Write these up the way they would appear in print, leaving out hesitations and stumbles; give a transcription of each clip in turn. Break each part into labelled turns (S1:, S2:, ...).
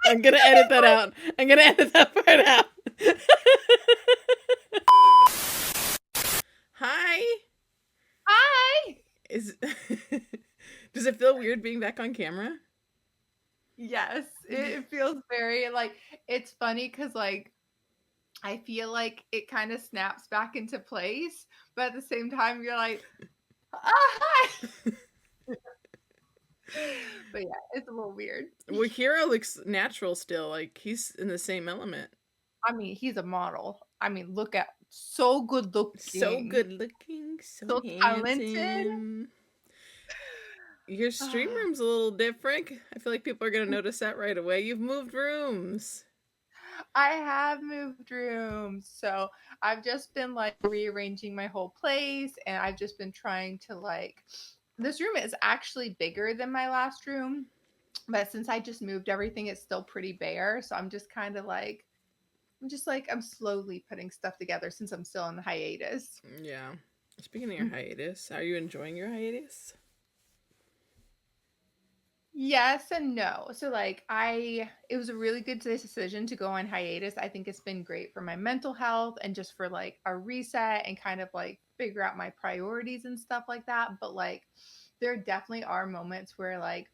S1: I'm gonna edit that out. I'm gonna edit that part out. Hi.
S2: Hi.
S1: Is Does it feel weird being back on camera?
S2: Yes, it feels very like it's funny because like I feel like it kind of snaps back into place, but at the same time you're like, hi. But yeah, it's a little weird.
S1: Well, Hero looks natural still. Like he's in the same element.
S2: I mean, he's a model. I mean, look at so good
S1: So
S2: looking,
S1: good looking, so
S2: so talented.
S1: handsome. Your stream room's a little different. I feel like people are gonna notice that right away. You've moved rooms.
S2: I have moved rooms. So I've just been like rearranging my whole place and I've just been trying to like this room is actually bigger than my last room, but since I just moved everything, it's still pretty bare. So I'm just kind of like I'm slowly putting stuff together since I'm still on hiatus.
S1: Yeah. Speaking of your hiatus, are you enjoying your hiatus?
S2: Yes and no. So like it was a really good decision to go on hiatus. I think it's been great for my mental health and just for like a reset and kind of like figure out my priorities and stuff like that. But like there definitely are moments where like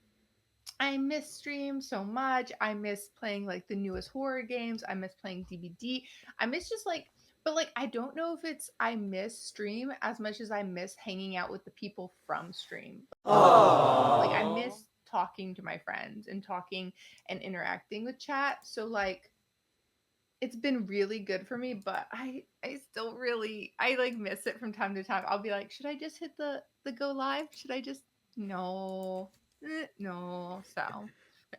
S2: I miss stream so much. I miss playing like the newest horror games. I miss playing DBD. I miss just like but like I don't know if it's I miss stream as much as I miss hanging out with the people from stream. Like I miss talking to my friends and talking and interacting with chat. So like it's been really good for me, but I still really I like miss it from time to time. I'll be like, should I just hit the go live? Should I just no. No. So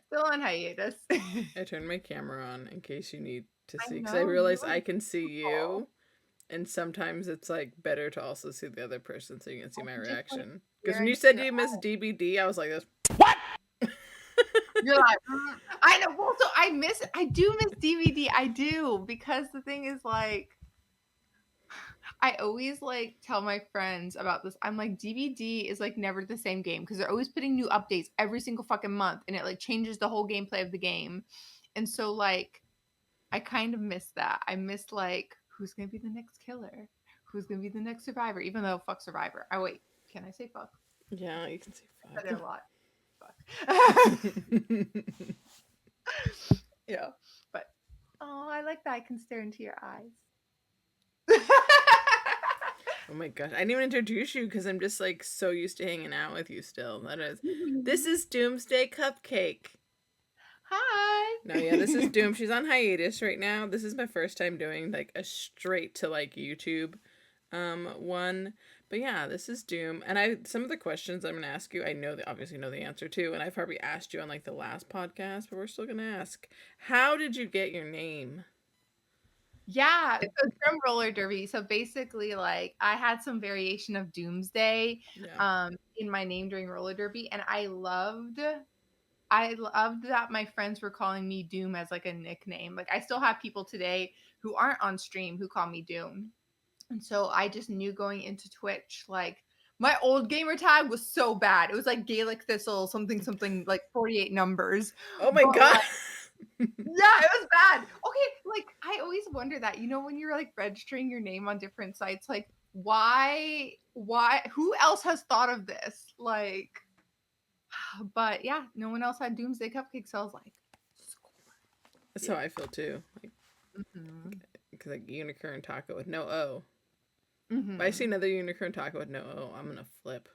S2: still on hiatus.
S1: I turned my camera on in case you need to
S2: I
S1: see, because I
S2: know you
S1: realize I
S2: are
S1: can see
S2: beautiful.
S1: you, and sometimes it's like better to also see the other person so you can see
S2: I
S1: my
S2: can just like
S1: reaction. Because
S2: stare
S1: when you
S2: into
S1: said
S2: your
S1: you missed DBD, I was like this.
S2: You're like, I know. Well, so I do miss DVD. I do because the thing is like, I always like tell my friends about this. I'm like, DVD is like never the same game because they're always putting new updates every single fucking month, and it like changes the whole gameplay of the game. And so like, I kind of miss that. I miss like, who's gonna be the next killer? Who's gonna be the next survivor? Even though fuck survivor. Oh wait, can I say fuck?
S1: Yeah, you can say
S2: I said it
S1: fuck.
S2: a lot. Fuck. Yeah, but oh, I like that. I can stare into your eyes.
S1: Oh my gosh, I didn't even introduce you because I'm just like so used to hanging out with you still. This is Doomsday Cupcake.
S2: Hi.
S1: No, yeah, this is Doom. She's on hiatus right now. This is my first time doing like a straight to like YouTube one. But yeah, this is Doom. And I some of the questions I'm gonna ask you, I know the obviously know the answer to, and I've probably asked you on like the last podcast, but we're still gonna ask. How did you get your name?
S2: Yeah, so it's from roller derby. So basically, like I had some variation of Doomsday
S1: Yeah.
S2: in my name during roller derby, and I loved that my friends were calling me Doom as like a nickname. Like I still have people today who aren't on stream who call me Doom. And so I just knew going into Twitch, like my old gamer tag was so bad. It was like Gaelic Thistle, something, something like 48 numbers.
S1: Oh my
S2: But
S1: god.
S2: like, yeah, it was bad. Okay, like I always wonder that, when you're like registering your name on different sites, like who else has thought of this? Like, but yeah, no one else had Doomsday Cupcake, so I was like,
S1: That's how
S2: yeah.
S1: I feel too. Like,
S2: Hmm.
S1: cause like unicorn taco with no O. If I see
S2: Hmm.
S1: another unicorn taco with no O, I'm gonna flip.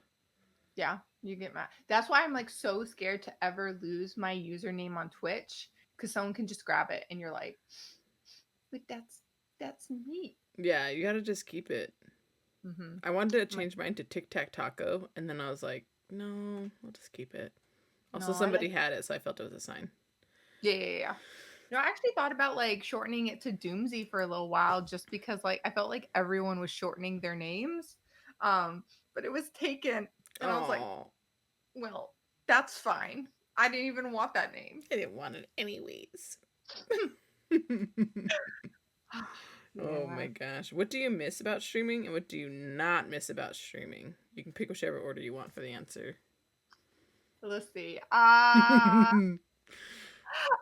S2: Yeah, you get mad. That's why I'm like so scared to ever lose my username on Twitch because someone can just grab it and you're like that's me.
S1: Yeah, you gotta just keep it.
S2: Mm-hmm.
S1: I wanted to
S2: Like,
S1: change mine to Tic Tac Taco, and then I was like, no, I'll just keep it. Also,
S2: no, I
S1: somebody
S2: like
S1: had it, so I felt it was a sign.
S2: yeah. No, I actually thought about like shortening it to Doomsy for a little while just because like I felt like everyone was shortening their names. But it was taken and I was like,
S1: Oh,
S2: well, that's fine. I didn't even want that name.
S1: I didn't want it anyways. Oh
S2: Yeah.
S1: my gosh. What do you miss about streaming and what do you not miss about streaming? You can pick whichever order you want for the answer.
S2: Let's see.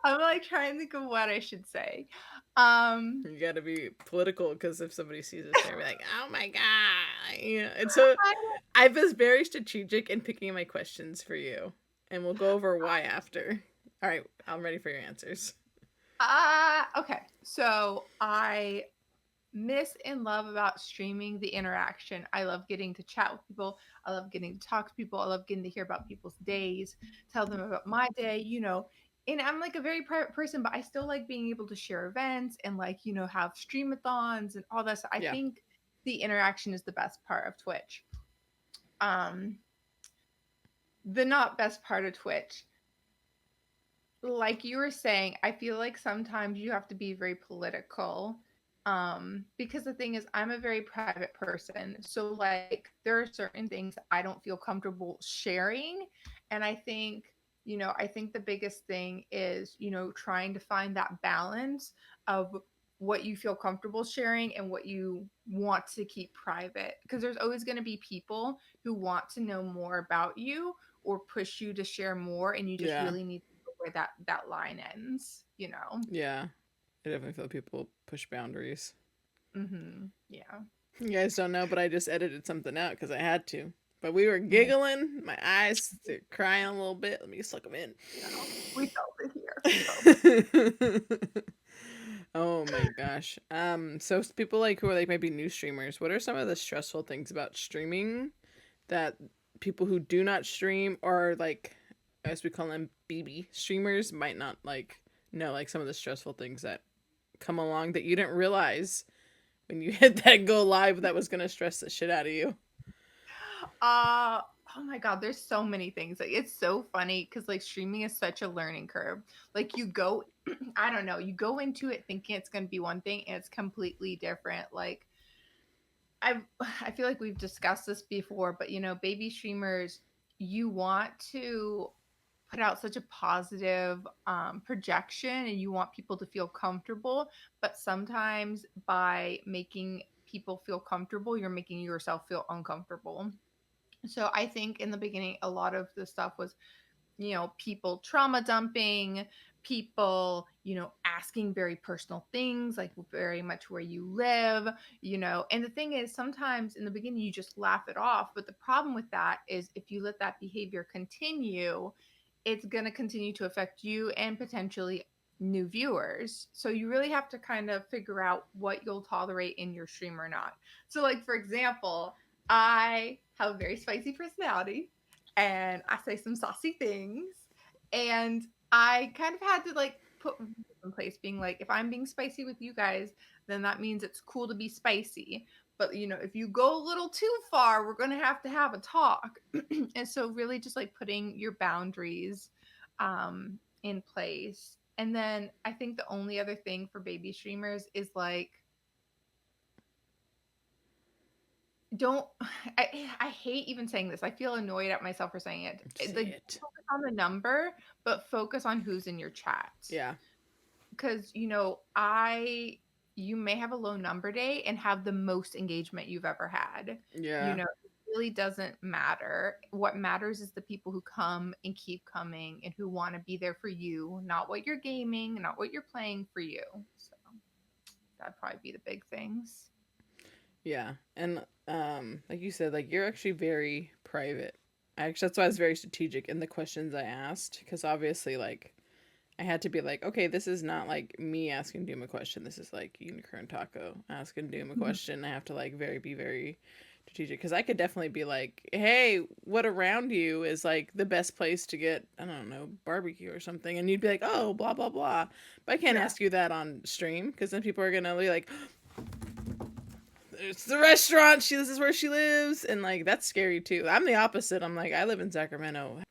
S2: I'm like trying to think of what I should say. Um,
S1: You gotta be political because if somebody sees this, they're like, "Oh my god!" You know. And so
S2: I
S1: I was very strategic in picking my questions for you, and we'll go over why after. All right, I'm ready for your answers.
S2: okay. So I miss and love about streaming the interaction. I love getting to chat with people. I love getting to talk to people. I love getting to hear about people's days, tell them about my day, you know. And I'm like a very private person, but I still like being able to share events and like, you know, have streamathons and all that stuff. I
S1: Yeah,
S2: think the interaction is the best part of Twitch. Um, the not best part of Twitch, like you were saying, I feel like sometimes you have to be very political. Because the thing is, I'm a very private person. So, like, there are certain things I don't feel comfortable sharing. And I think, I think the biggest thing is, trying to find that balance of what you feel comfortable sharing and what you want to keep private. Because there's always going to be people who want to know more about you or push you to share more. And you just
S1: yeah,
S2: really need where that line ends, you know.
S1: yeah. I definitely feel people push boundaries.
S2: Yeah.
S1: You guys don't know, but I just edited something out because I had to. But we were giggling. My eyes they're crying a little bit. Let me suck them in.
S2: We felt it here. We felt it.
S1: Oh my gosh. So people like who are like maybe new streamers, what are some of the stressful things about streaming that people who do not stream or like as we call them BB streamers might not like know like some of the stressful things that come along that you didn't realize when you hit that go live that was gonna stress the shit out of you.
S2: uh oh my god, there's so many things. Like it's so funny because like streaming is such a learning curve. Like you go I don't know, you go into it thinking it's gonna be one thing and it's completely different. Like I I feel like we've discussed this before, but baby streamers, you want to put out such a positive projection and you want people to feel comfortable, but sometimes by making people feel comfortable, you're making yourself feel uncomfortable. So I think in the beginning, a lot of the stuff was people trauma dumping, people, asking very personal things like very much where you live, And the thing is, sometimes in the beginning, you just laugh it off. But the problem with that is if you let that behavior continue, it's going to continue to affect you and potentially new viewers. So you really have to kind of figure out what you'll tolerate in your stream or not. So, like, for example, I have a very spicy personality and I say some saucy things. And I kind of had to like put rules in place, being like, if I'm being spicy with you guys, then that means it's cool to be spicy. But if you go a little too far, we're gonna have to have a talk. And so really just like putting your boundaries in place. And then I think the only other thing for baby streamers is like don't I hate even saying this. I feel annoyed at myself for saying it.
S1: Say
S2: Like
S1: it.
S2: focus on the number, but focus on who's in your chat.
S1: Yeah.
S2: Because I you may have a low number day and have the most engagement you've ever had.
S1: Yeah.
S2: It really doesn't matter. What matters is the people who come and keep coming and who want to be there for you, not what you're gaming, not what you're playing for you. So that'd probably be the big things.
S1: Yeah. And like you said, like you're actually very private. Actually that's why I was very strategic in the questions I asked because obviously like I had to be like, okay, this is not like me asking Doom a question. This is like Unicorn Taco asking Doom a question. I have to like be very strategic because I could definitely be like, hey, what around you is like the best place to get, I don't know, barbecue or something, and you'd be like, oh, blah blah blah. But I can't
S2: Yeah.
S1: ask you that on stream because then people are gonna be like, it's the restaurant. This is where she lives, and like that's scary too. I'm the opposite. I'm like I live in Sacramento,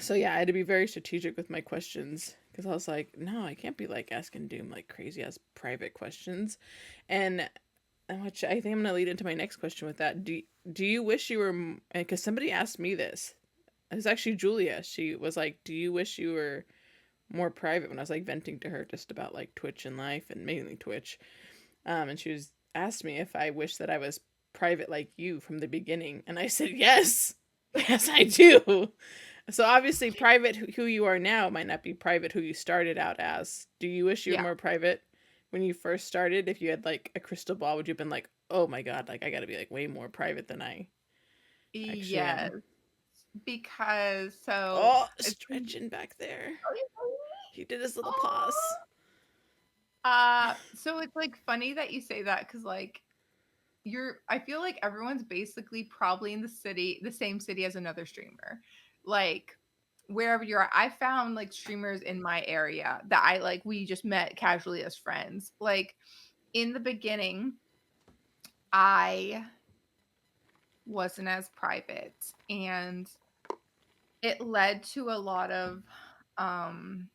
S1: so yeah, I had to be very strategic with my questions because I was like, no, I can't be like asking Doom like crazy ass private questions, and which I think I'm gonna lead into my next question with that. Do you wish you were? Because somebody asked me this. It was actually Julia. She was like, "Do you wish you were more private?" When I was like venting to her just about like Twitch and life and mainly Twitch, and she was asked me if I wish that I was private like you from the beginning, and I said yes, yes I do. So obviously private who you are now might not be private who you started out as. Do you wish you were
S2: Yeah.
S1: more private when you first started? If you had like a crystal ball, would you have been like, oh my god, like I gotta be like way more private than I actually
S2: Yes,
S1: am?
S2: because
S1: Oh,
S2: it's
S1: stretching back there.
S2: oh,
S1: He did his little pause.
S2: oh. So it's like funny that you say that because like I feel like everyone's basically probably in the same city as another streamer. Like wherever you're at, I found like streamers in my area that we just met casually as friends. Like in the beginning, I wasn't as private and it led to a lot of um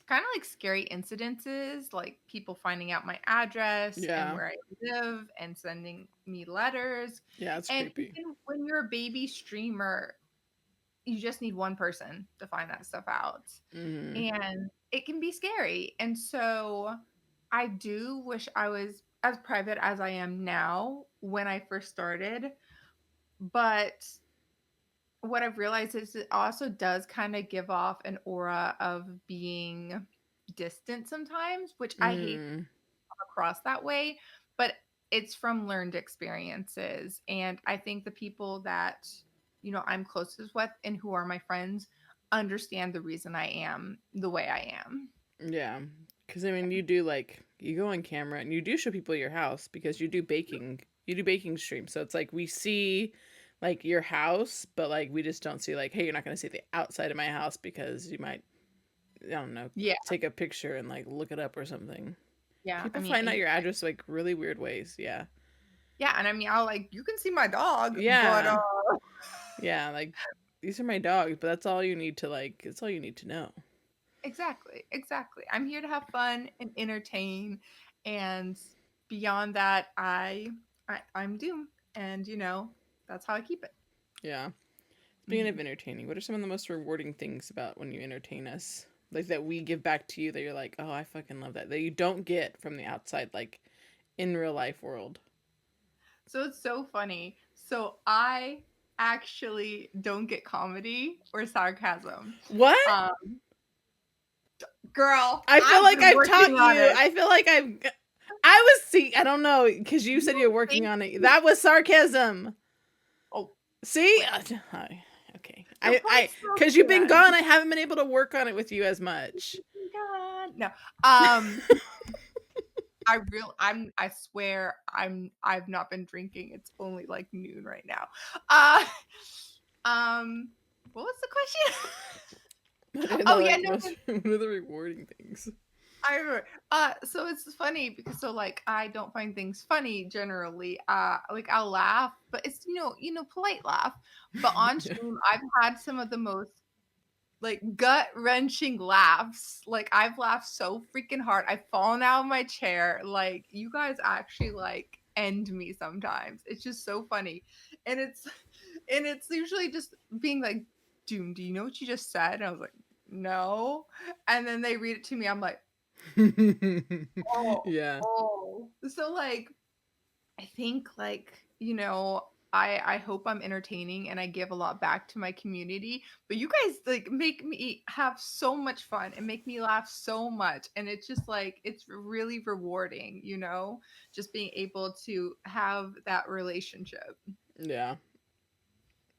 S2: kind of like scary incidences, like people finding out my address and
S1: Yeah.
S2: where I live and sending me letters.
S1: Yeah, it's
S2: And
S1: creepy.
S2: even when you're a baby streamer, you just need one person to find that stuff out.
S1: Mm-hmm.
S2: And it can be scary. And so I do wish I was as private as I am now when I first started. But what I've realized is it also does kind of give off an aura of being distant sometimes, which I hate to
S1: Mm.
S2: come across that way, but it's from learned experiences. And I think the people that, I'm closest with and who are my friends understand the reason I am the way I am.
S1: Yeah. Because, I mean, you do like, you go on camera and you do show people your house because you do baking streams. So it's like we see like your house, but like we just don't see like, hey, you're not going to see the outside of my house because you might, I don't know,
S2: Yeah.
S1: take a picture and like look it up or something.
S2: Yeah. I
S1: People
S2: mean,
S1: find out your address like really weird ways. Yeah.
S2: yeah. And I mean, I'll like, you can see my dog, but,
S1: Yeah. Yeah. Like, these are my dogs, but that's all you need to like, it's all you need to know.
S2: exactly, exactly. I'm here to have fun and entertain, and beyond that, I'm Doom, and that's how I keep it.
S1: Yeah. Speaking of
S2: Mhm.
S1: entertaining, what are some of the most rewarding things about when you entertain us? Like that we give back to you that you're like, oh, I fucking love that. That you don't get from the outside, like in real life world.
S2: So it's so funny. So I actually don't get comedy or sarcasm.
S1: What?
S2: Um, Girl,
S1: I feel
S2: I've
S1: like
S2: been
S1: I've
S2: working
S1: taught
S2: on
S1: you.
S2: it.
S1: I feel like I was see. I don't know because you said
S2: You
S1: you're working
S2: think?
S1: on it. That was sarcasm.
S2: Oh,
S1: See?
S2: wait.
S1: Hi. Okay.
S2: Your
S1: I,
S2: point still
S1: because you've been
S2: stands.
S1: gone, I haven't been able to work on it with you as much.
S2: God, no. Um, I swear I've not been drinking. It's only like noon right now. Uh um what was the question?
S1: What are the
S2: Oh yeah,
S1: like
S2: no,
S1: most? What are the rewarding things?
S2: I remember. So it's funny because so like I don't find things funny generally. Like I'll laugh, but it's polite laugh. But on
S1: Yeah.
S2: stream, I've had some of the most like gut wrenching laughs. Like I've laughed so freaking hard. I've fallen out of my chair. Like you guys actually like end me sometimes. It's just so funny. And it's usually just being like, Doom, do you know what you just said? And I was like, no. And then they read it to me. I'm like, oh,
S1: Yeah.
S2: oh. So like I think I hope I'm entertaining and I give a lot back to my community. But you guys like make me have so much fun and make me laugh so much. And it's just like it's really rewarding, just being able to have that relationship.
S1: Yeah.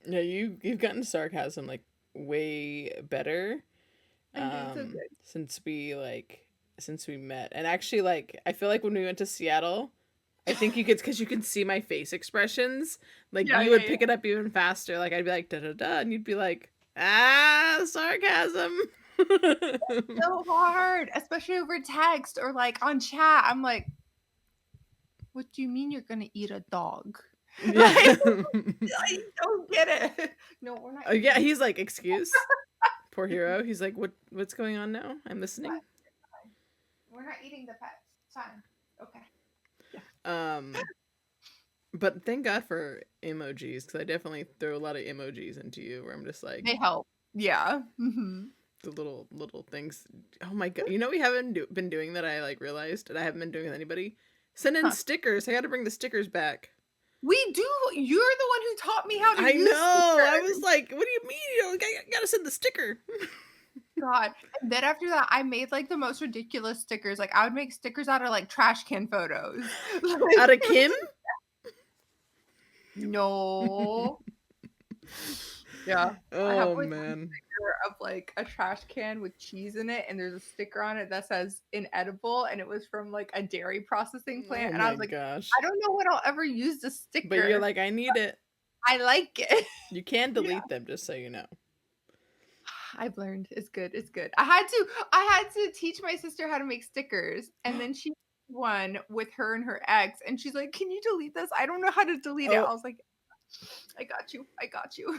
S1: Yeah, you've gotten sarcasm like way better
S2: I'm doing so good.
S1: since we met. And actually like I feel like when we went to Seattle, I think you could cuz you could see my face expressions, like
S2: Yeah,
S1: you
S2: yeah,
S1: would
S2: yeah.
S1: pick it up even faster. Like I'd be like da da da and you'd be like, "Ah, sarcasm."
S2: So hard, especially over text or like on chat. I'm like, what do you mean you're gonna eat a dog?
S1: Yeah.
S2: Like, I don't get it. No, we're not
S1: Oh yeah,
S2: eating.
S1: he's like, "Excuse?" Poor hero. He's like, what's going on now? I'm listening."
S2: We're not eating the pets. It's fine. Okay. Yeah.
S1: Um but thank God for emojis cuz I definitely throw a lot of emojis into you where I'm just
S2: They
S1: like
S2: help. Yeah. Hmm.
S1: the little things. Oh my god. You know we haven't been doing that I like realized that I haven't been doing with anybody? Send in
S2: Huh.
S1: stickers. I got to bring the stickers back.
S2: We do. You're the one who taught me how to
S1: I
S2: use
S1: know. I was
S2: stickers.
S1: like, what do you mean? You know, I gotta send the sticker.
S2: God. And then after that, I made like the most ridiculous stickers. Like I would make stickers out of like trash can photos. Like
S1: Out of
S2: it was
S1: Kim?
S2: like, no. Yeah. I have
S1: Oh
S2: like one
S1: man.
S2: sticker of like a trash can with cheese in it, and there's a sticker on it that says inedible, and it was from like a dairy processing
S1: Oh
S2: plant. And I
S1: my
S2: was like,
S1: gosh.
S2: I don't know when I'll ever use this
S1: But you're
S2: sticker.
S1: like, I need it.
S2: I like it.
S1: You can
S2: Yeah.
S1: delete them, just so you know.
S2: I've learned. It's good. It's good. I had to teach my sister how to make stickers, and then she made one with her and her ex, and she's like, "Can you delete this? I don't know how to delete it." I
S1: Oh,
S2: was like, "I got you. I got you."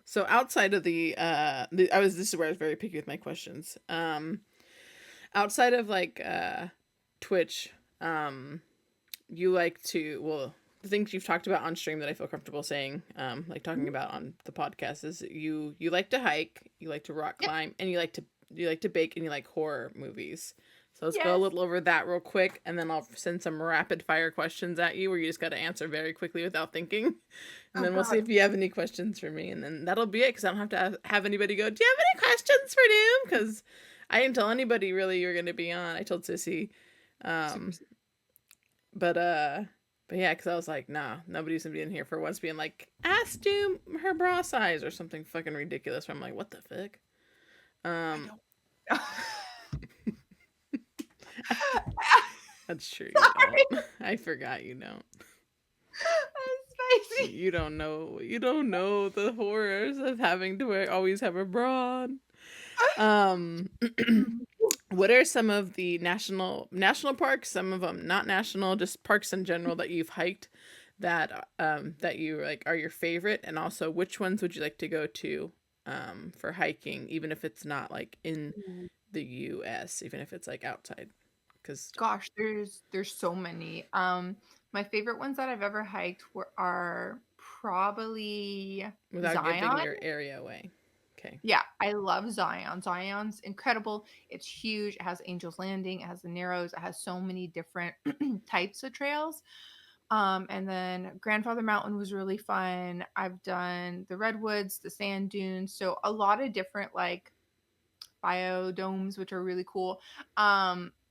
S1: so outside of this is where I was very picky with my questions. Outside of like Twitch, you like to, well, the things you've talked about on stream that I feel comfortable saying, like talking about on the podcast, is you like to hike, you like to rock
S2: Yep.
S1: climb, and you like to bake, and you like horror movies. So let's go a
S2: Yes.
S1: little over that real quick, and then I'll send some rapid fire questions at you where you just got to answer very quickly without thinking. And
S2: Oh
S1: then we'll see
S2: God.
S1: if you have any questions for me, and then that'll be it, because I don't have to have anybody go, do you have any questions for Doom? Because I didn't tell anybody really you were going to be on. I told Sissy.
S2: Super.
S1: Um, but yeah, because I was like, nah, nobody's gonna be in here for once being like, ask Doom her bra size or something fucking ridiculous. I'm like, what the fuck?
S2: I
S1: Um,
S2: don't.
S1: that's true. You
S2: Sorry.
S1: don't. I forgot you don't.
S2: That's spicy.
S1: You don't know. You don't know the horrors of having to always have a bra on. Um, what are some of the national parks? Some of them not national, just parks in general that you've hiked that you like are your favorite, and also which ones would you like to go to for hiking, even if it's not like in the U.S., even if it's like outside, because
S2: Gosh, there's so many. My favorite ones that I've ever hiked are probably
S1: without giving
S2: Zion.
S1: your area away. Okay.
S2: Yeah, I love Zion. Zion's incredible. It's huge. It has Angel's Landing. It has the Narrows. It has so many different types of trails. And then Grandfather Mountain was really fun. I've done the Redwoods, the sand dunes, so a lot of different like biodomes, which are really cool.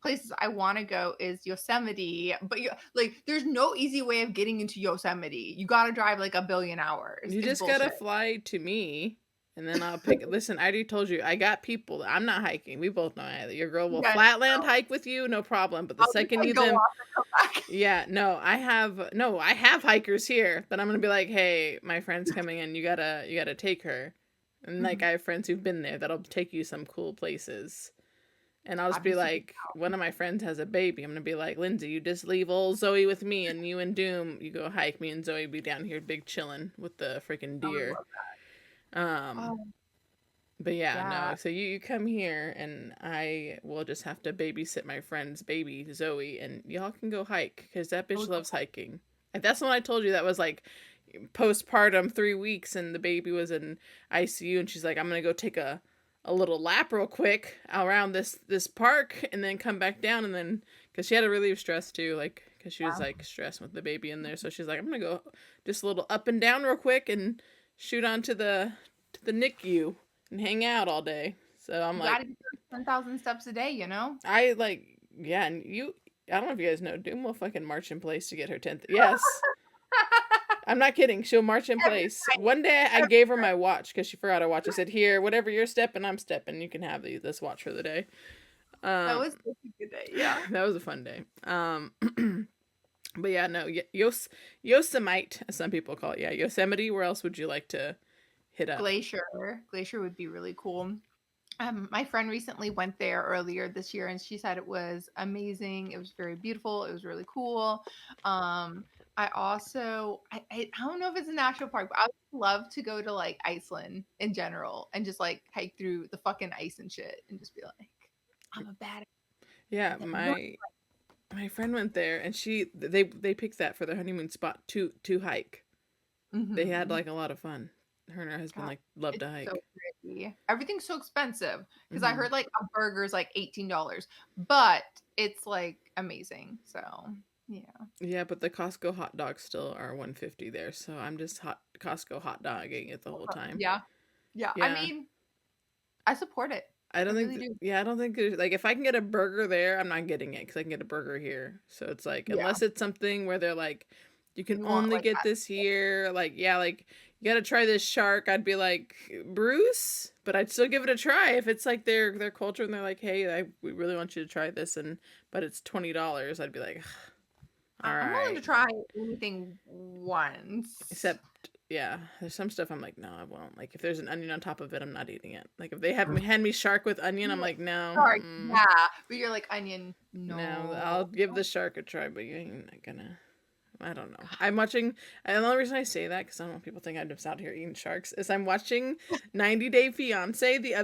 S2: Places I want to go is Yosemite, but like there's no easy way of getting into Yosemite. You got to drive like a billion hours.
S1: You
S2: It's
S1: just gotta
S2: bullshit.
S1: fly to me, and then I'll pick. Listen, I already told you I got people. I'm not hiking. We both know either. Your girl will
S2: Yeah,
S1: flatland
S2: no.
S1: hike with you, no problem. But the
S2: I'll just
S1: second
S2: like
S1: you
S2: go
S1: then,
S2: off and come back.
S1: yeah, I have hikers here, but I'm gonna be like, hey, my friend's coming in. You gotta take her, and like
S2: Mhm.
S1: I have friends who've been there that'll take you some cool places. And I'll just
S2: I'd
S1: be
S2: be super
S1: like, one of my friends has a baby. I'm gonna be like, Lindsay, you just leave old Zoe with me, and you and Doom, you go hike. Me and Zoe be down here, big chilling with the freaking
S2: I would
S1: deer.
S2: love that.
S1: Um, but yeah,
S2: Yeah.
S1: no. So you come here, and I will just have to babysit my friend's baby Zoe, and y'all can go hike because that
S2: I
S1: bitch
S2: would love
S1: loves hiking. Like, that's when I told you that was like postpartum 3 weeks, and the baby was in ICU, and she's like, I'm gonna go take a little lap real quick around this park, and then come back down, and then because she had to relieve stress too, like because she was
S2: that.
S1: like stressed with the baby in there, so she's like, I'm gonna go just a little up and down real quick and shoot on to the NICU and hang out all day. So I'm
S2: You
S1: like,
S2: gotta get those 10,000 steps a day, you know?
S1: I like, yeah, and you, I don't know if you guys know, Doom will fucking march in place to get her 10th. Yes, I'm not kidding. She'll march in
S2: Every
S1: place.
S2: night.
S1: One day I
S2: Every
S1: gave her my watch because she forgot her watch. I said, here, whatever you're stepping, I'm stepping. You can have this watch for the day.
S2: That
S1: Um,
S2: was such a good day. Yeah.
S1: that was a fun day. But yeah, no, Yosemite, as some people call it. Yeah, Yosemite. Where else would you like to hit up?
S2: Glacier. Glacier would be really cool. My friend recently went there earlier this year, and she said it was amazing. It was very beautiful. It was really cool. I also, I don't know if it's a national park, but I would love to go to like Iceland in general and just like hike through the fucking ice and shit and just be like, I'm a bad.
S1: Yeah, my friend went there, and they picked that for their honeymoon spot to hike. They had
S2: Mm-hmm.
S1: like a lot of fun. Her and her husband like love
S2: It's
S1: to
S2: so
S1: hike.
S2: pretty. Everything's so expensive because I
S1: Hmm.
S2: heard like a burger's like $18, but it's like amazing. So Yeah.
S1: Yeah, but the Costco hot dogs still are 150 there, so I'm just Costco hot dogging it the whole time.
S2: Yeah. Yeah. I
S1: Yeah.
S2: mean, I support it.
S1: I
S2: I
S1: don't think
S2: really do.
S1: yeah, I don't think there's like if I can get a burger there, I'm not getting it cuz I can get a burger here. So it's like
S2: Yeah.
S1: unless it's something where they're like you can
S2: You want
S1: only
S2: like
S1: get this here, like yeah, like you got to try this shark, I'd be like, "Bruce?" But I'd still give it a try if it's like their culture and they're like, "Hey, we really want you to try this and but it's $20." I'd be like, "All
S2: I'm willing to
S1: right."
S2: try anything once.
S1: Except, yeah, there's some stuff I'm like, no, I won't. Like, if there's an onion on top of it, I'm not eating it. Like, if they have me hand me shark with onion, I'm
S2: Yeah.
S1: like, no,
S2: Sorry. Yeah. But you're like onion.
S1: no, I'll
S2: No.
S1: give the shark a try, but you ain't gonna. I don't know. I'm watching. And the only reason I say that because I don't want people think I'm just out here eating sharks is I'm watching 90 Day Fiance the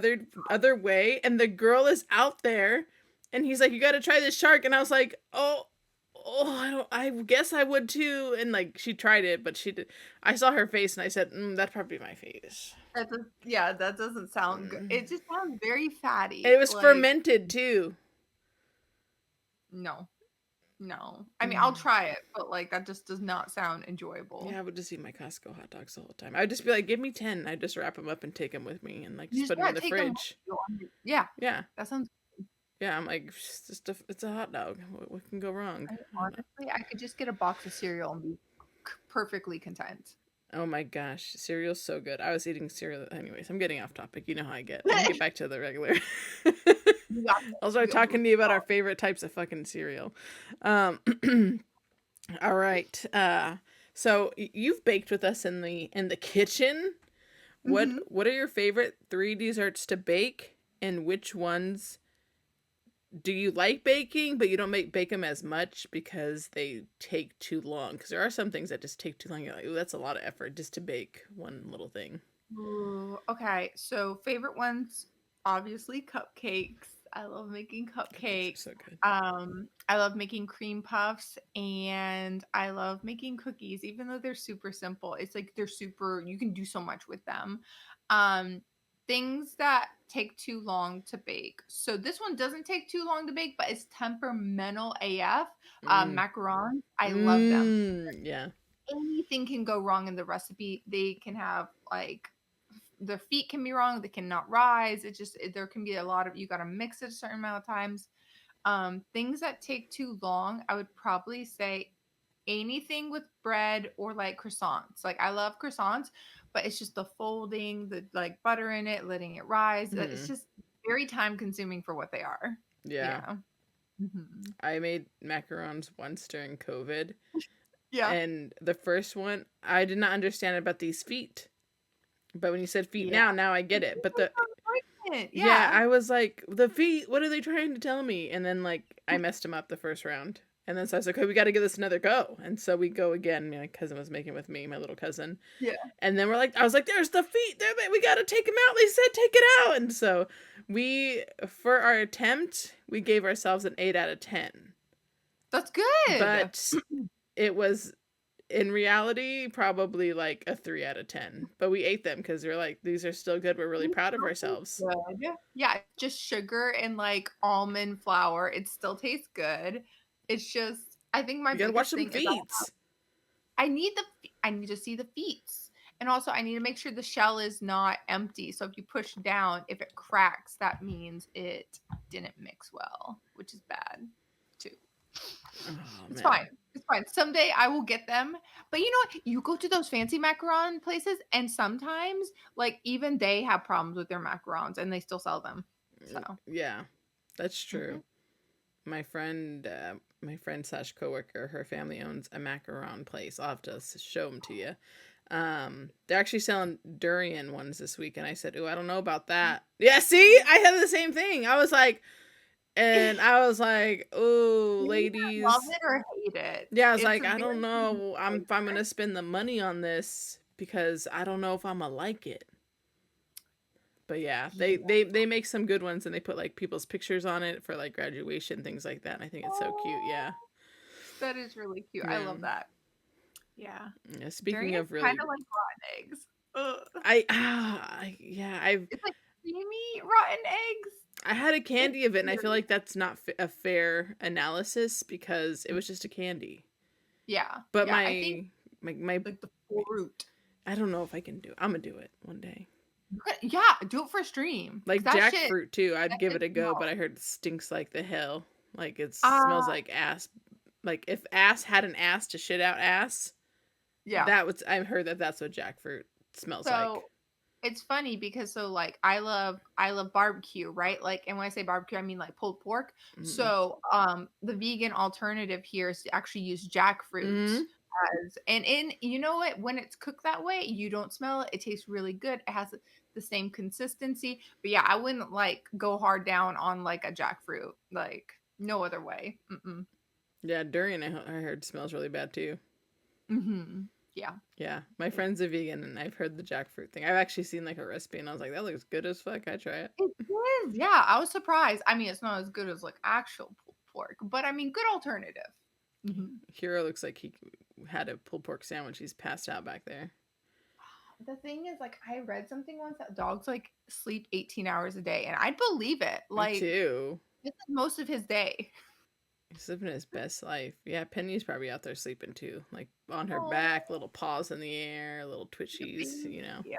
S1: other way, and the girl is out there, and he's like, "You got to try this shark," and I was like, "Oh, oh, I don't. I guess I would too." And like she tried it, but she did. I saw her face, and I said, "That'd probably be my face."
S2: Yeah, that doesn't sound good.
S1: Mm.
S2: It just sounds very fatty.
S1: It was
S2: Like,
S1: fermented too.
S2: no. No. I mean, I'll
S1: Mm.
S2: try it, but like that just does not sound enjoyable.
S1: Yeah, I would just eat my Costco hot dogs the whole time. I'd just be like, "Give me 10." I'd just wrap them up and take them with me, and like
S2: You
S1: just
S2: just
S1: put them in
S2: gotta
S1: the
S2: take them.
S1: fridge.
S2: Yeah,
S1: Yeah.
S2: that sounds.
S1: Yeah, I'm like, it's a hot dog. What can go wrong?
S2: Honestly, I could just get a box of cereal and be perfectly content.
S1: Oh my gosh, cereal's so good. I was eating cereal. Anyways, I'm getting off topic. You know how I get. Let me get back to the regular.
S2: You got
S1: I'll start talking to you about our favorite types of fucking cereal. Um, all right. So you've baked with us in the kitchen.
S2: Mm-hmm.
S1: What are your favorite 3 desserts to bake, and which ones do you like baking, but you don't bake them as much because they take too long? Because there are some things that just take too long. You're like, ooh, that's a lot of effort just to bake one little thing.
S2: Ooh, okay, so favorite ones, obviously cupcakes. I love making
S1: Cupcakes are
S2: cupcakes.
S1: so good.
S2: I love making cream puffs and I love making cookies, even though they're super simple. It's like they're super, you can do so much with them. Um, Things that take too long to bake. So this one doesn't take too long to bake, but it's temperamental AF.
S1: Mm.
S2: Macarons, I love them.
S1: Yeah.
S2: Anything can go wrong in the recipe. They can have like their feet can be wrong, they cannot rise. There can be a lot of, you got to mix it a certain amount of times. Things that take too long, I would probably say anything with bread or like croissants. Like I love croissants, but it's just the folding, the like butter in it, letting it rise. It's
S1: Hmm.
S2: just very time consuming for what they are.
S1: Yeah.
S2: Yeah. Mhm.
S1: I made macarons once during COVID,
S2: Yeah.
S1: and the first one I did not understand about these feet. But when you said feet
S2: Yeah.
S1: now I get it. But the yeah,
S2: Yeah.
S1: I was like, the feet, what are they trying to tell me? And then like I messed him up the first round. And then so I was like, okay, we got to give this another go. And so we go again. My cousin was making with me, my little cousin.
S2: Yeah.
S1: And then I was like, there's the feet. There, we got to take them out. They said take it out. And so for our attempt, we gave ourselves an 8 out of 10.
S2: That's good.
S1: But it was in reality probably like a 3 out of 10. But we ate them because we're like, these are still good. We're really proud of ourselves.
S2: Good. Yeah, just sugar and like almond flour. It still tastes good. It's just I think my
S1: You gotta watch
S2: biggest
S1: some
S2: thing is
S1: feet.
S2: I need to see the feet. And also I need to make sure the shell is not empty. So if you push down, if it cracks, that means it didn't mix well, which is bad too.
S1: Oh,
S2: It's
S1: man.
S2: fine. It's fine. Someday I will get them. But you know what? You go to those fancy macaron places, and sometimes, like, even they have problems with their macarons, and they still sell them. So,
S1: Yeah, that's
S2: mhm.
S1: true. My friend slash coworker, her family owns a macaron place. I'll have to show them to you. They're actually selling durian ones this week, and I said, "Ooh, I don't know about that." Yeah, see, I had the same thing. I was like, "Ooh,
S2: You either love
S1: ladies."
S2: it or hate it.
S1: Yeah, I was
S2: It's
S1: like,
S2: a
S1: I
S2: very
S1: don't know. If I'm
S2: flavor.
S1: gonna spend the money on this because I don't know if I'm gonna like it. But yeah, they
S2: Yeah.
S1: they they make some good ones and they put like people's pictures on it for like graduation things like that. And I think it's so cute.
S2: Oh,
S1: Yeah,
S2: that is really cute. I
S1: yeah.
S2: love that. Yeah.
S1: Speaking
S2: Durian's
S1: of
S2: kind
S1: really,
S2: of like rotten eggs. Ugh.
S1: yeah, I've
S2: It's like steamy rotten eggs?
S1: I had a
S2: It's
S1: candy of it, and I feel
S2: weird.
S1: like that's not a fair analysis because it was just a candy.
S2: Yeah,
S1: But
S2: yeah, I think,
S1: my
S2: like, the fruit.
S1: I don't know if I can do it. I'm gonna do it one day.
S2: Yeah, do it for stream, 'cause
S1: Like
S2: that shit
S1: jackfruit too. I'd
S2: that
S1: give
S2: hits
S1: it a
S2: the
S1: go, but
S2: mark.
S1: I heard it stinks like the hell. Like it smells
S2: Uh,
S1: like ass. Like if ass had an ass to shit out ass,
S2: yeah.
S1: that was I've heard that that's what jackfruit smells like.
S2: So, it's funny because so, like, I love barbecue, right? Like, and when I say barbecue, I mean, like, pulled pork.
S1: Mm.
S2: So, the vegan alternative here is to actually use jackfruit
S1: Mm.
S2: as and in you know what? When it's cooked that way, you don't smell it. It tastes really good. It has the same consistency. But yeah, I wouldn't, like, go hard down on, like, a jackfruit. Like, no other way. Mm-mm.
S1: Yeah, durian I heard smells really bad too.
S2: Mhm. Yeah.
S1: Yeah, my
S2: It
S1: friend's a vegan, and I've heard the jackfruit thing. I've actually seen like a recipe, and I was like, that looks good as fuck. I try it.
S2: it is, yeah, I was surprised. I mean, it's not as good as, like, actual pulled pork, but I mean, good alternative. Mhm.
S1: Hero looks like he had a pulled pork sandwich. He's passed out back there.
S2: The thing is, like, I read something once that dogs, like, sleep 18 hours a day, and I believe it.
S1: Me
S2: Like,
S1: too.
S2: it's like most of his day.
S1: He's living his best life. Yeah, Penny's probably out there sleeping too, like on her
S2: Oh,
S1: back, little paws in the air, little twitchies.
S2: baby.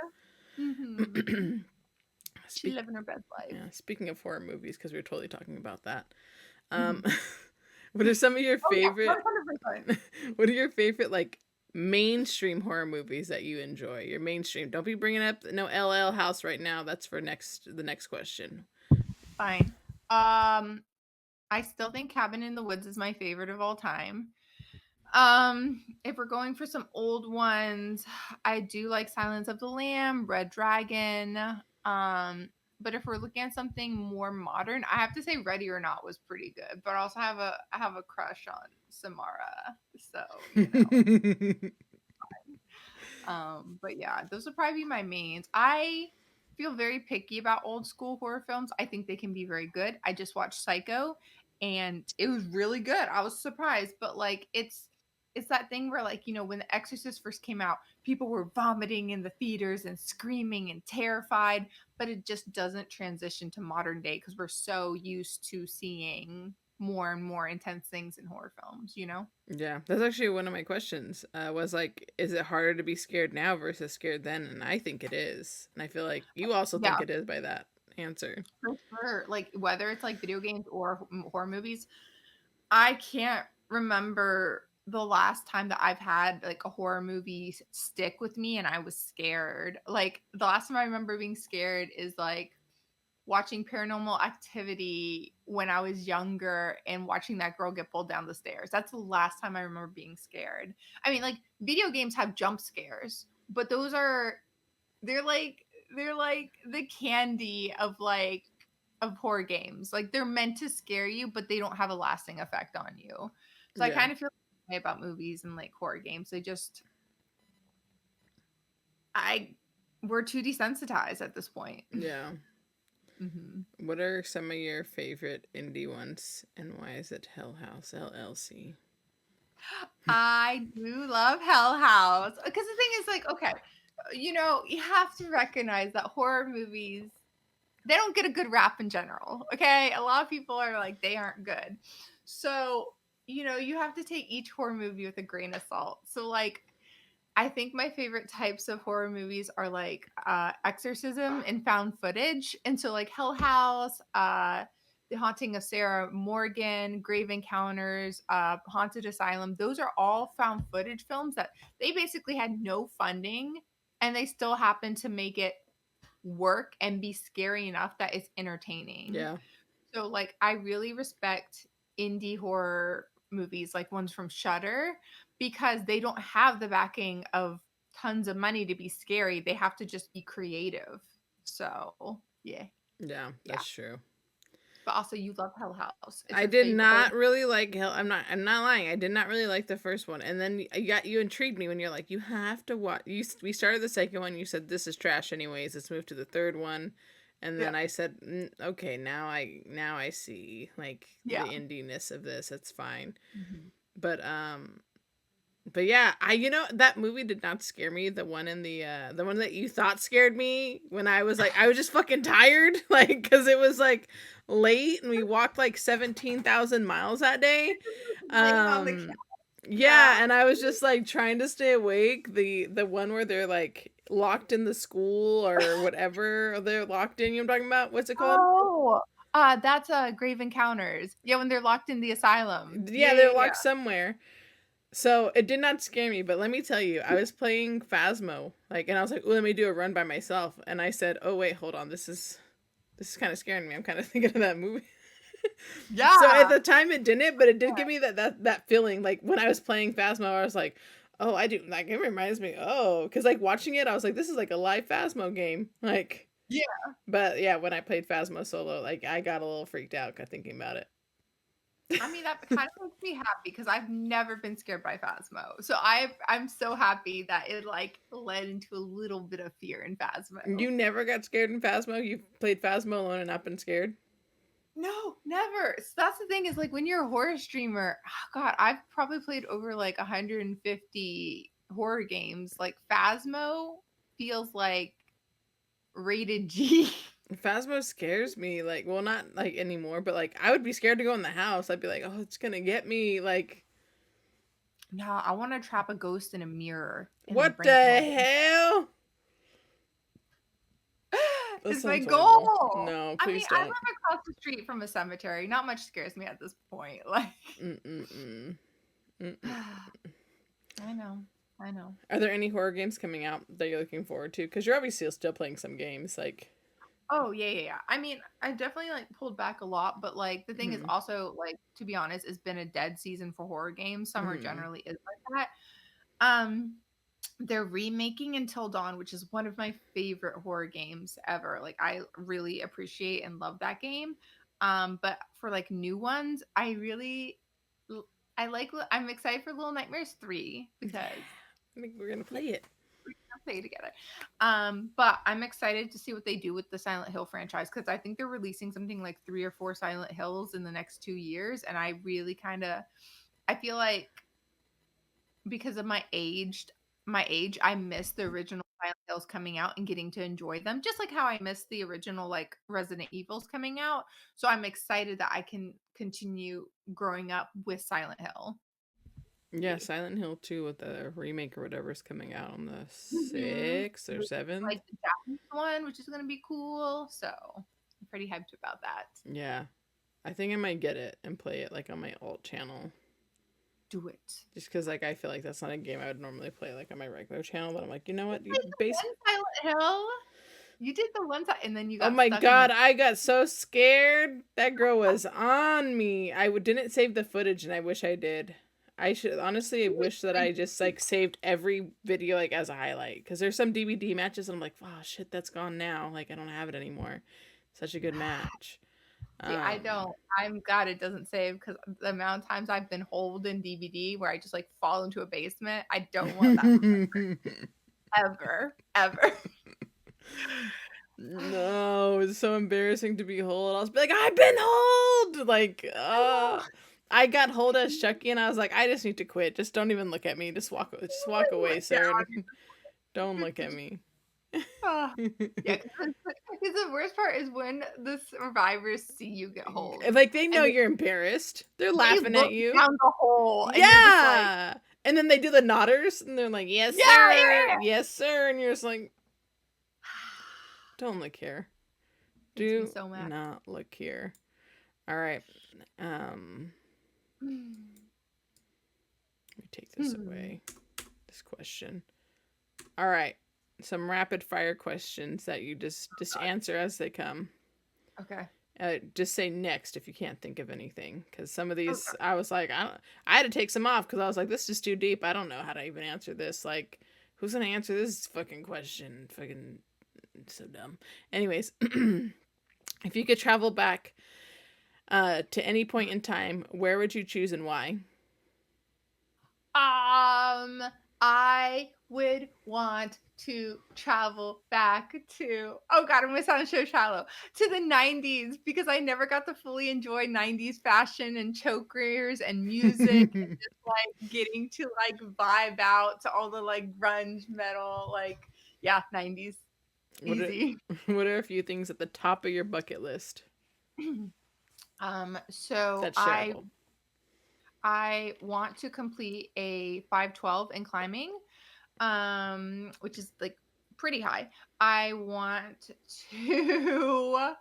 S2: Mhm. She
S1: Speak.
S2: living her best life.
S1: Yeah, speaking of horror movies, because we are totally talking about that. Um,
S2: Mhm.
S1: what are some of your
S2: Oh, yeah,
S1: favorite?
S2: 100%.
S1: What are your favorite like mainstream horror movies that you enjoy? Your mainstream. Don't be bringing up no LL House right now. That's for the next question.
S2: Fine. I still think Cabin in the Woods is my favorite of all time. If we're going for some old ones, I do like Silence of the Lamb, Red Dragon. But if we're looking at something more modern, I have to say Ready or Not was pretty good. But I also I have a crush on Samara. So, you know. But yeah, those would probably be my mains. I feel very picky about old school horror films. I think they can be very good. I just watched Psycho and it was really good. I was surprised, but like it's that thing where, like, you know, when The Exorcist first came out, people were vomiting in the theaters and screaming and terrified, but it just doesn't transition to modern day because we're so used to seeing more and more intense things in horror films, you know?
S1: Yeah, that's actually one of my questions. Was like, is it harder to be scared now versus scared then? And I think it is, and I feel like you also think
S2: Yeah,
S1: it is by that answer.
S2: for sure. Like, whether it's like video games or horror movies, I can't remember the last time that I've had like a horror movie stick with me and I was scared. Like, the last time I remember being scared is like watching Paranormal Activity when I was younger and watching that girl get pulled down the stairs. That's the last time I remember being scared. I mean, like, video games have jump scares, but those are they're like they're like the candy of horror games. Like, they're meant to scare you, but they don't have a lasting effect on you. So I
S1: Yeah,
S2: kind of feel the way about movies and like horror games. They just I we're too desensitized at this point.
S1: yeah.
S2: Hmm.
S1: What are some of your favorite indie ones, and why is it Hell House LLC?
S2: I do love Hell House because the thing is, like, okay, you know, you have to recognize that horror movies, they don't get a good rap in general. Okay, a lot of people are like they aren't good, so you know you have to take each horror movie with a grain of salt. So, like, I think my favorite types of horror movies are like exorcism and found footage. And so, like, Hell House, The Haunting of Sarah Morgan, Grave Encounters, Haunted Asylum, those are all found footage films that they basically had no funding and they still happened to make it work and be scary enough that it's entertaining.
S1: Yeah,
S2: So, like, I really respect indie horror movies, like ones from Shudder, because they don't have the backing of tons of money to be scary. They have to just be creative. So, yeah.
S1: yeah,
S2: Yeah.
S1: that's true.
S2: But also, you love Hell House. It's
S1: I
S2: your
S1: did
S2: favorite horror.
S1: not really like Hell. I'm not lying. I did not really like the first one, and then you intrigued me when you're like, you have to watch. We started the second one. You said this is trash, anyways. Let's move to the third one, and
S2: Yeah.
S1: then I said, okay, now I see like the
S2: Yeah.
S1: indiness of this. It's fine,
S2: Mhm.
S1: but But yeah, that movie did not scare me. The one the one that you thought scared me when I was like, I was just fucking tired, like, because it was like late and we walked like 17,000 miles that day.
S2: Laying on the
S1: Um,
S2: couch. Yeah.
S1: yeah, and I was just like trying to stay awake. The one where they're like locked in the school or whatever, or they're locked in. You know what I'm talking about? What's it called?
S2: Oh, that's Grave Encounters. Yeah, when they're locked in the asylum.
S1: Yeah,
S2: Yeah,
S1: they're
S2: yeah, yeah.
S1: locked somewhere. So it did not scare me, but let me tell you, I was playing Phasmo, like, and I was like, "Ooh, let me do a run by myself." And I said, "Oh wait, hold on, this is kind of scaring me. I'm kind of thinking of that movie." So at
S2: Yeah.
S1: the time, it didn't, but it did give me that feeling. Like when I was playing Phasmo, I was like, "Oh, I do." Like it reminds me, oh, because like watching it, I was like, "This is like a live Phasmo game." Like,
S2: Yeah.
S1: but yeah, when I played Phasmo solo, like I got a little freaked out thinking about it.
S2: I mean, that kind of makes me happy because I've never been scared by Phasmo. So I'm so happy that it like led into a little bit of fear in Phasmo.
S1: You never got scared in Phasmo? You played Phasmo alone and not been scared?
S2: No, never. So that's the thing is like when you're a horror streamer, oh God, I've probably played over like 150 horror games. Like Phasmo feels like rated G.
S1: Phasmo scares me, like, well, not like anymore, but like I would be scared to go in the house. I'd be like, oh, it's gonna get me. Like,
S2: No, I want to trap a ghost in a mirror and then
S1: what
S2: bring
S1: the
S2: it home.
S1: hell? That
S2: It's my
S1: sounds horrible.
S2: goal.
S1: No,
S2: I mean,
S1: please
S2: I
S1: don't.
S2: live across the street from a cemetery. Not much scares me at this point. Like,
S1: Mm-mm-mm. Mm-mm.
S2: I know, I know.
S1: Are there any horror games coming out that you're looking forward to? Because you're obviously still playing some games. Like,
S2: Oh yeah, yeah, yeah. I mean, I definitely like pulled back a lot, but like the thing is
S1: hmm
S2: also like to be honest, it's been a dead season for horror games. Summer
S1: hmm
S2: generally is like that. They're remaking Until Dawn, which is one of my favorite horror games ever. Like I really appreciate and love that game. But for like new ones, I like I'm excited for Little Nightmares 3
S1: yeah,
S2: because
S1: I think we're gonna play it.
S2: we can play together. But I'm excited to see what they do with the Silent Hill franchise because I think they're releasing something like 3 or 4 Silent Hills in the next 2 years, and I really I feel like because of my age, I miss the original Silent Hills coming out and getting to enjoy them, just like how I miss the original like Resident Evils coming out. So I'm excited that I can continue growing up with Silent Hill.
S1: Yeah, Silent Hill 2 with the remake or whatever is coming out on the
S2: Mm-hmm.
S1: 6th or 7th.
S2: Like the Japanese one, which is going to be cool. So I'm pretty hyped about that.
S1: Yeah. I think I might get it and play it like on my alt channel.
S2: Do it.
S1: Just because like I feel like that's not a game I would normally play like on my regular channel, but I'm like, you know what?
S2: You
S1: You
S2: played the
S1: base
S2: one Silent Hill. You did the one time, and then you
S1: Oh
S2: got
S1: my
S2: stuck in the.
S1: god, I got so scared. That girl was on me. Didn't save the footage and I wish I did. I should honestly wish that I just like saved every video like as a highlight cuz there's some DVD matches and I'm like, "Oh shit, that's gone now. Like I don't have it anymore." Such a good match.
S2: See, I
S1: Um
S2: don't. I'm glad it doesn't save because the amount of times I've been holed in DVD where I just like fall into a basement. I don't want that ever, ever.
S1: No, it's so embarrassing to be hold. I'll just be like, I've been hold. Like,
S2: I know.
S1: I got hold as Chucky, and I was like, I just need to quit. Just don't even look at me. Just walk away,
S2: Yeah,
S1: sir. Don't look at me.
S2: ah, yeah. Because the worst part is when the survivors see you get hold
S1: Like they know
S2: and
S1: you're embarrassed. They're
S2: they
S1: laughing at
S2: look
S1: you.
S2: down the hole, and you're just like,
S1: Yeah. And then they do the nodders, and they're like, "Yes,
S2: yeah,
S1: sir.
S2: yeah.
S1: Yes, sir." And you're just like, "Don't look here.
S2: Makes me
S1: Do
S2: so mad.
S1: not look here." All right. Um. Let me take this
S2: Hmm.
S1: away. This question. All right. Some rapid fire questions that you just answer as they come.
S2: Okay.
S1: Just say next if you can't think of anything, because some of these
S2: Okay.
S1: I was like, I had to take some off because I was like, this is too deep. I don't know how to even answer this. Like, who's gonna answer this fucking question? Fucking so dumb. Anyways, if you could travel back to any point in time, where would you choose and why?
S2: I would want to travel back to, oh God, I'm gonna sound so shallow, to the 90s because I never got to fully enjoy 90s fashion and chokers and music and just like getting to like vibe out to all the like grunge metal, like, yeah, 90s.
S1: What are
S2: Easy.
S1: what are a few things at the top of your bucket list
S2: So
S1: that's shareable?
S2: I want to complete a 512 in climbing, which is like pretty high. I want to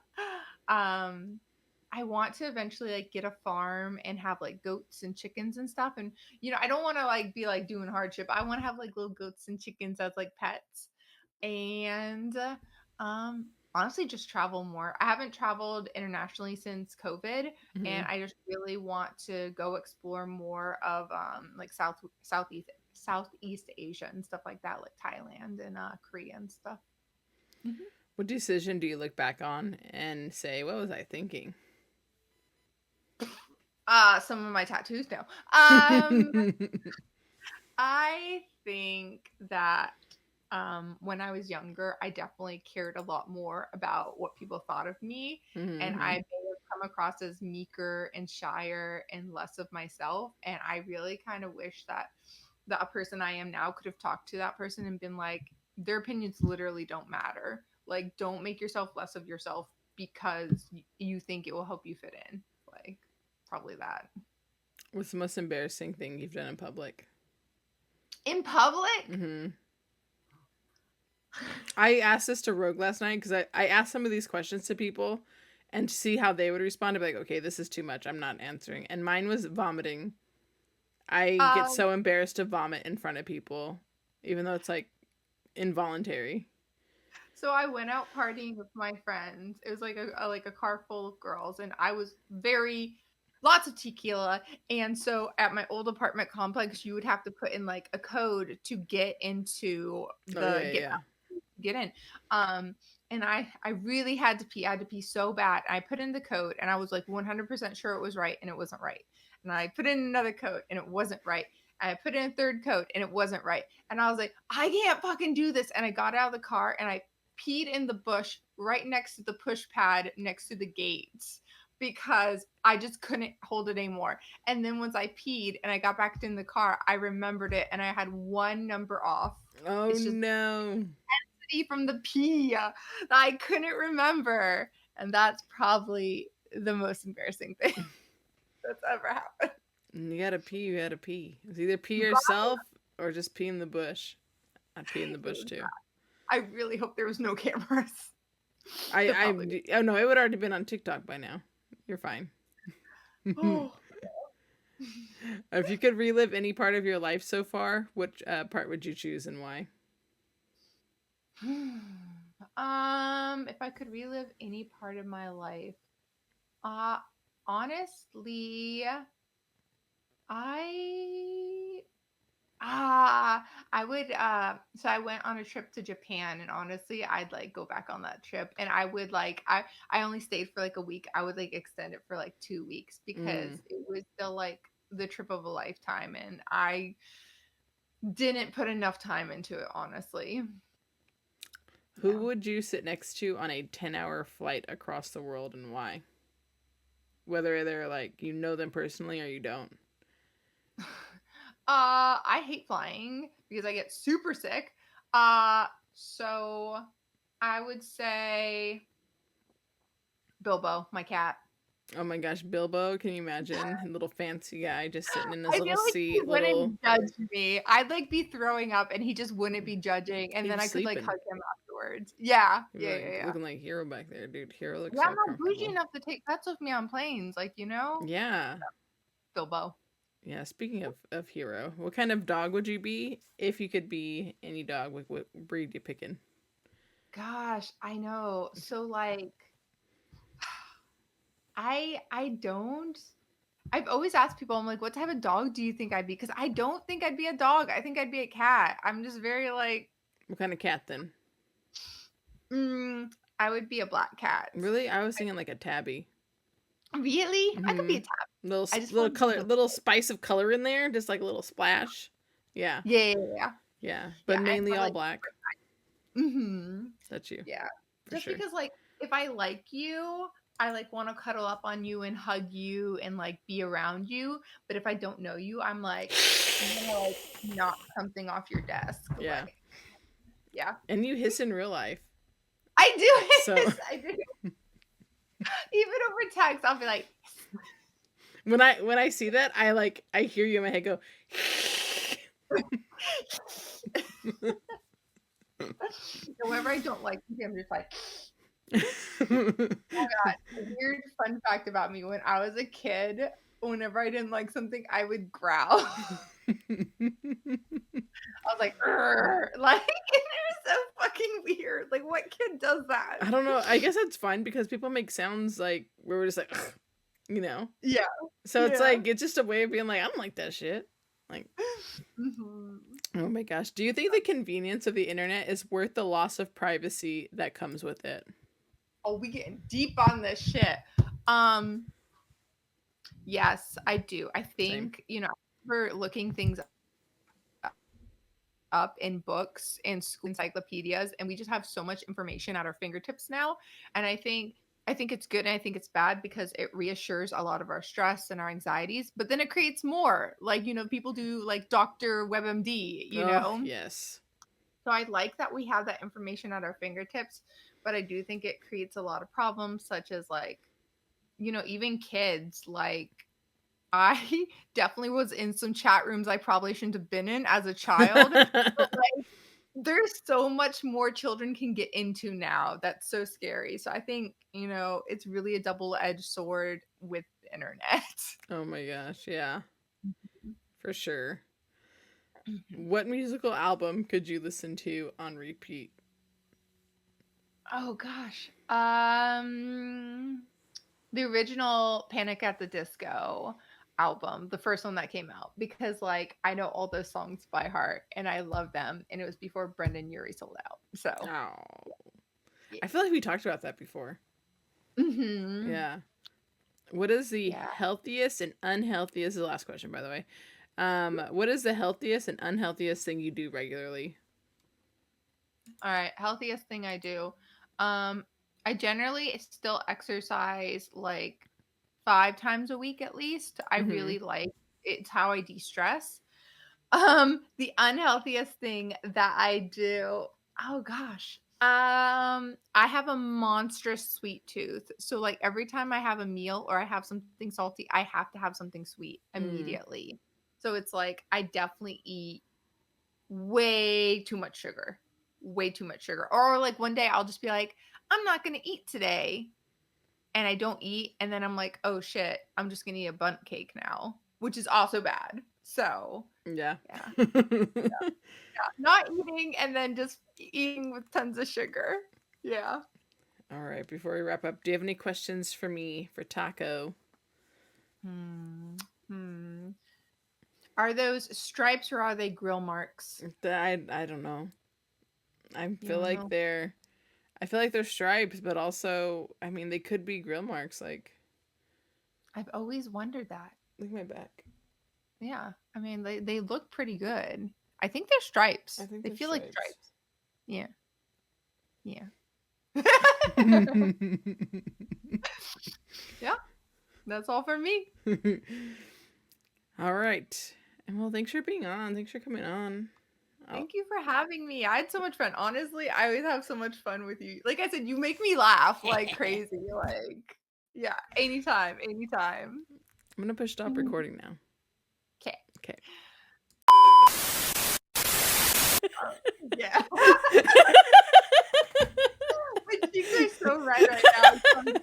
S2: um I want to eventually like get a farm and have like goats and chickens and stuff. And I don't want to like be like doing hardship. I want to have like little goats and chickens as like pets. And honestly just travel more. I haven't traveled internationally since COVID,
S1: Mm-hmm.
S2: and I just really want to go explore more of like Southeast Asia and stuff like that, like Thailand and Korea and stuff. Mhm.
S1: What decision do you look back on and say, "What was I thinking?"
S2: Some of my tattoos now. I think that when I was younger, I definitely cared a lot more about what people thought of me, and I
S1: Mm-hmm.
S2: may have come across as meeker and shyer and less of myself. And I really kind of wish that the person I am now could have talked to that person and been like, their opinions literally don't matter. Like, don't make yourself less of yourself because you think it will help you fit in. Like, probably that.
S1: What's the most embarrassing thing you've done in public?
S2: In public?
S1: Mm-hmm. I asked this to Rogue last night because I asked some of these questions to people and to see how they would respond. To be like, okay, this is too much. I'm not answering. And mine was vomiting. I get
S2: Um,
S1: so embarrassed to vomit in front of people, even though it's like involuntary.
S2: So I went out partying with my friends. It was like a car full of girls, and I was very lots of tequila. And so at my old apartment complex, you would have to put in like a code to get into
S1: Oh yeah,
S2: the
S1: yeah, yeah.
S2: get in. Um, and I really had to pee. I had to pee so bad. I put in the code, and I was like 100% sure it was right, and it wasn't right. And I put in another code, and it wasn't right. I put in a third code, and it wasn't right. And I was like, I can't fucking do this. And I got out of the car, and I peed in the bush right next to the push pad next to the gates because I just couldn't hold it anymore. And then once I peed and I got back in the car, I remembered it and I had one number off.
S1: Oh
S2: It's just
S1: no.
S2: from the P that I couldn't remember. And that's probably the most embarrassing thing that's ever happened.
S1: You gotta pee. You gotta pee. It's either pee yourself or just pee in the bush. I'd pee in the bush too.
S2: I really hope there was no cameras.
S1: I
S2: There probably was.
S1: I oh no, it would already been on TikTok by now. You're fine.
S2: Oh.
S1: If you could relive any part of your life so far, which part would you choose and why?
S2: If I could relive any part of my life, uh, honestly, I I would so I went on a trip to Japan, and honestly I'd like go back on that trip, and I would like I only stayed for like a week. I would like extend it for like 2 weeks because
S1: Mm.
S2: it was still like the trip of a lifetime, and I didn't put enough time into it, honestly.
S1: Who
S2: Yeah.
S1: would you sit next to on a 10-hour flight across the world and why? Whether they're like you know them personally or you don't.
S2: I hate flying because I get super sick. So I would say Bilbo, my cat.
S1: Oh my gosh, Bilbo, can you imagine? A little fancy guy just sitting in his
S2: I
S1: little
S2: feel like he
S1: seat, little
S2: wouldn't judge me. I'd like be throwing up and he just wouldn't be judging, and
S1: he's
S2: then I
S1: just
S2: could like
S1: sleeping.
S2: hug him afterwards. Yeah,
S1: He'd be
S2: yeah,
S1: like
S2: yeah, yeah.
S1: looking like Hero back there, dude. Hero looks
S2: Yeah, I'm
S1: so
S2: not bougie
S1: comfortable.
S2: enough to take pets with me on planes, like
S1: Yeah.
S2: Bilbo.
S1: Yeah, speaking of Hero, what kind of dog would you be if you could be any dog? What breed you picking?
S2: Gosh, I know. So like I don't. I've always asked people, I'm like, what type of dog do you think I'd be? Because I don't think I'd be a dog. I think I'd be a cat. I'm just very like,
S1: What kind of cat then?
S2: mm, I would be a black cat.
S1: Really? I was thinking like a tabby.
S2: Really? I could be
S1: Mm-hmm.
S2: a tab.
S1: Little
S2: I just
S1: little
S2: want to be
S1: color,
S2: the
S1: little spice of color in there, just like a little splash. Yeah.
S2: Yeah, yeah, yeah.
S1: Yeah. But
S2: Yeah, I
S1: mainly
S2: have,
S1: all
S2: like
S1: black. That's you.
S2: yeah.
S1: For
S2: Just
S1: sure.
S2: because, like, if I like you, I, like, wanna cuddle up on you and hug you and, like, be around you, but if I don't know you, I'm like, I'm gonna, like, knock something off your desk,
S1: Yeah.
S2: like yeah.
S1: And you hiss in real life.
S2: I do
S1: So
S2: hiss, I do. Even over text, I'll be like
S1: when I see that, I hear you in my head go
S2: whenever I don't like something, I'm just like a weird fun fact about me, when I was a kid, whenever I didn't like something, I would growl. I was like, "Arr!" Like, it was so fucking weird. Like, what kid does that?
S1: I don't know. I guess that's fine because people make sounds like where we're just like, you know.
S2: Yeah,
S1: So it's
S2: yeah.
S1: like it's just a way of being like, I don't like that shit. Like,
S2: Mhm.
S1: oh my gosh. Do you think the convenience of the internet is worth the loss of privacy that comes with it?
S2: Oh, we getting deep on this shit. Um, yes, I do. I
S1: Same.
S2: think, we're looking things up in books and school encyclopedias, and we just have so much information at our fingertips now. And I think it's good and I think it's bad because it reassures a lot of our stress and our anxieties, but then it creates more. Like, people do like Dr. WebMD,
S1: Oh, yes.
S2: So I like that we have that information at our fingertips, but I do think it creates a lot of problems, such as like, even kids. Like, I definitely was in some chat rooms I probably shouldn't have been in as a child. But like, there's so much more children can get into now. That's so scary. So I think, it's really a double-edged sword with the internet.
S1: Oh my gosh, yeah. For sure.
S2: Mhm.
S1: What musical album could you listen to on repeat?
S2: Oh gosh. The original Panic at the Disco album, the first one that came out, because like I know all those songs by heart and I love them, and it was before Brendan Urie sold out. So,
S1: Oh.
S2: yeah.
S1: I feel like we talked about that before.
S2: Mhm.
S1: Yeah. What is the
S2: Yeah.
S1: healthiest and unhealthiest? This is the last question, by the way. What is the healthiest and unhealthiest thing you do regularly?
S2: All right, healthiest thing I do. I generally still exercise like 5 times a week at least. I
S1: Mm-hmm.
S2: really like it's how I de-stress. The unhealthiest thing that I do, oh gosh. I have a monstrous sweet tooth. So like every time I have a meal or I have something salty, I have to have something sweet
S1: Mm.
S2: immediately. So it's like I definitely eat way too much sugar. Way too much sugar. Or like one day I'll just be like, I'm not going to eat today. And I don't eat. And then I'm like, oh shit, I'm just going to eat a bundt cake now, which is also bad. So
S1: Yeah.
S2: yeah. Yeah. Not eating and then just eating with tons of sugar. Yeah.
S1: All right. Before we wrap up, do you have any questions for me for Taco?
S2: Hmm. Hmm. Are those stripes or are they grill marks?
S1: I don't know.
S2: You don't know.
S1: I feel like they're stripes, but also I mean they could be grill marks. Like
S2: I've always wondered that.
S1: look at my back.
S2: Yeah. I mean, they look pretty good. I think they're stripes.
S1: I think
S2: They
S1: they're
S2: feel like
S1: stripes.
S2: stripes. Yeah. Yeah. Yeah. That's all for me.
S1: All right. And well, thanks for being on. Thanks for coming on.
S2: Thank you for having me. I had so much fun. Honestly, I always have so much fun with you. Like I said, you make me laugh like crazy. Like, yeah, anytime, anytime.
S1: I'm gonna push stop recording now.
S2: Okay.
S1: Okay.
S2: Yeah. My cheeks are so red right now.